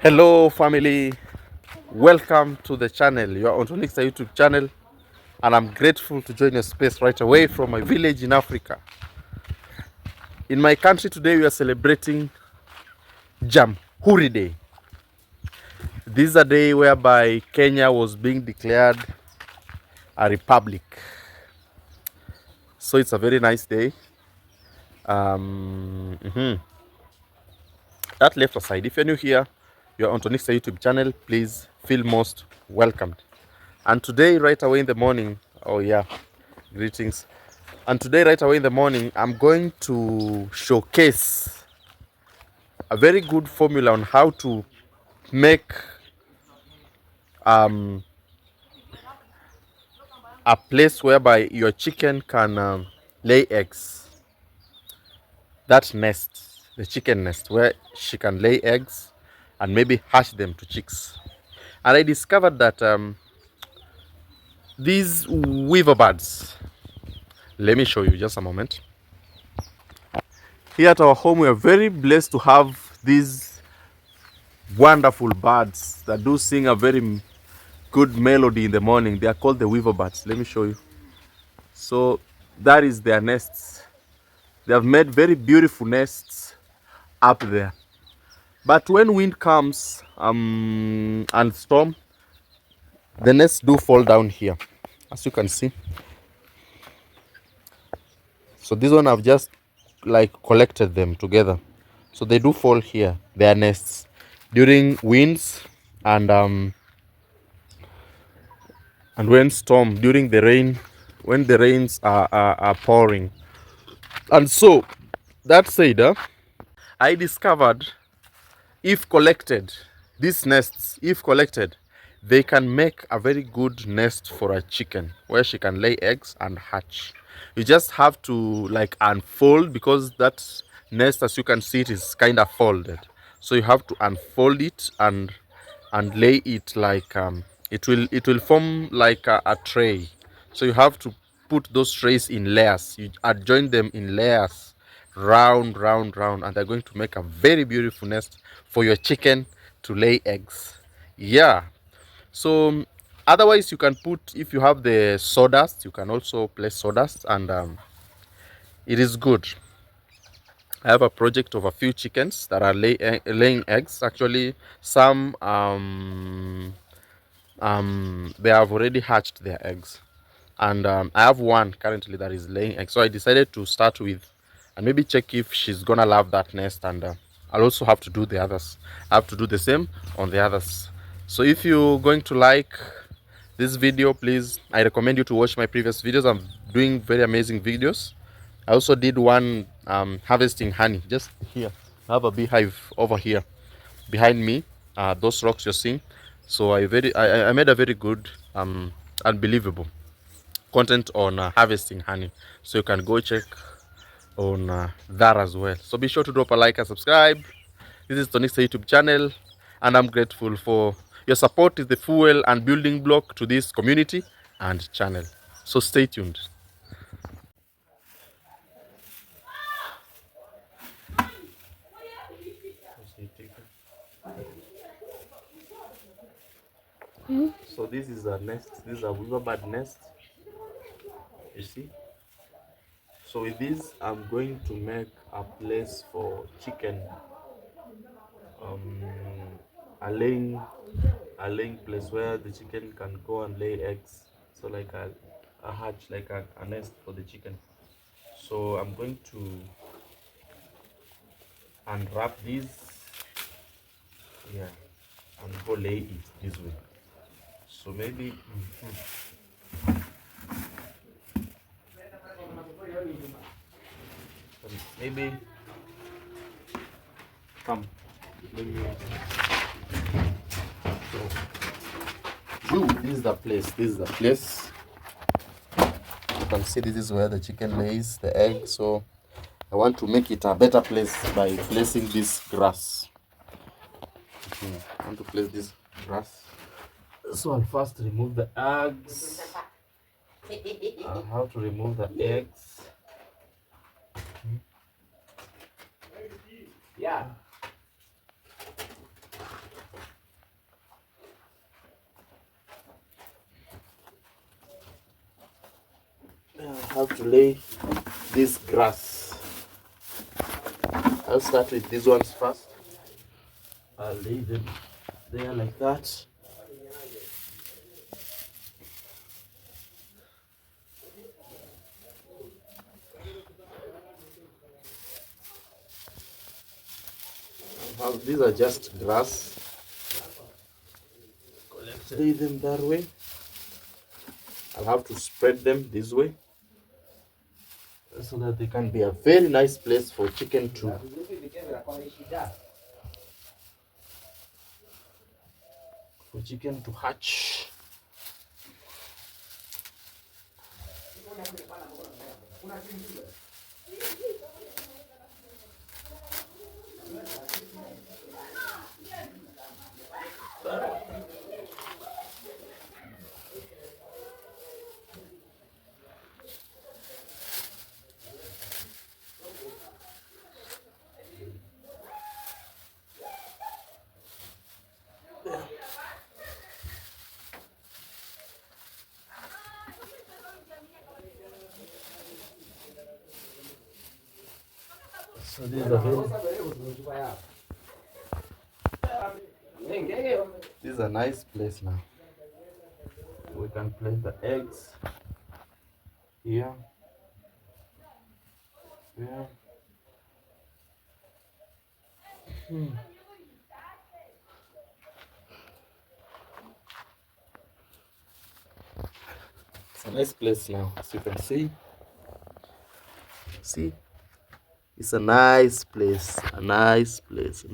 Hello family, welcome to the channel. You are on Tonix's YouTube channel, and I'm grateful to join your space right away from my village in Africa. In my country today we are celebrating Jamhuri Day. This is a day whereby Kenya was being declared a republic. So it's a very nice day. That left aside, if you're new here, you're on Tonix's YouTube channel, please feel most welcomed. And today right away in the morning, oh yeah, greetings. And today right away in the morning, I'm going to showcase a very good formula on how to make um, a place whereby your chicken can lay eggs. That nest, the chicken nest, where she can lay eggs and maybe hatch them to chicks. And I discovered that these weaver birds, let me show you just a moment. Here at our home, we are very blessed to have these wonderful birds that do sing a very good melody in the morning. They are called the weaver birds. Let me show you. So that is their nests. They have made very beautiful nests up there. But when wind comes and storm, the nests do fall down here, as you can see. So this one I've just like collected them together. So they do fall here, their nests, during winds and when storm, during the rain, when the rains are pouring. And so that said, I discovered if collected, these nests, if collected, they can make a very good nest for a chicken where she can lay eggs and hatch. You just have to like unfold, because that nest, as you can see, it is kind of folded. So you have to unfold it and lay it like it will form like a tray. So you have to put those trays in layers. You adjoin them in layers, round, and they're going to make a very beautiful nest for your chicken to lay eggs. Yeah. So otherwise, you can put, if you have the sawdust, you can also place sawdust, and it is good. I have a project of a few chickens that are laying eggs. Actually, some they have already hatched their eggs, and I have one currently that is laying eggs. So I decided to start with and maybe check if she's gonna love that nest, and I'll also have to do the others. I have to do the same on the others. So if you're going to like this video, please, I recommend you to watch my previous videos. I'm doing very amazing videos. I also did one harvesting honey just here. I have a beehive over here behind me, those rocks you're seeing. So I made a very good unbelievable content on harvesting honey, so you can go check on that as well. So be sure to drop a like and subscribe. This is Tonix's YouTube channel, and I'm grateful for your support. Is the fuel and building block to this community and channel, so stay tuned. So this is a nest. This is a weaver bird nest, you see. So with this, I'm going to make a place for chicken, um, a laying place where the chicken can go and lay eggs. So like a hatch, like a nest for the chicken. So I'm going to unwrap this, yeah, and go lay it this way. So maybe maybe come. Let me. So, this is the place. This is the place. You can see this is where the chicken lays the egg. So I want to make it a better place by placing this grass. I want to place this grass. So I'll first remove the eggs. How to remove the eggs? Yeah. have to lay this grass. I'll start with these ones first. I'll lay them there like that. These are just grass. Lay them that way. I'll have to spread them this way so that they can be a very nice place for chicken to hatch. So this is a nice place now. We can place the eggs here. Yeah. It's a nice place now, as you can see. See, it's a nice place, a nice place.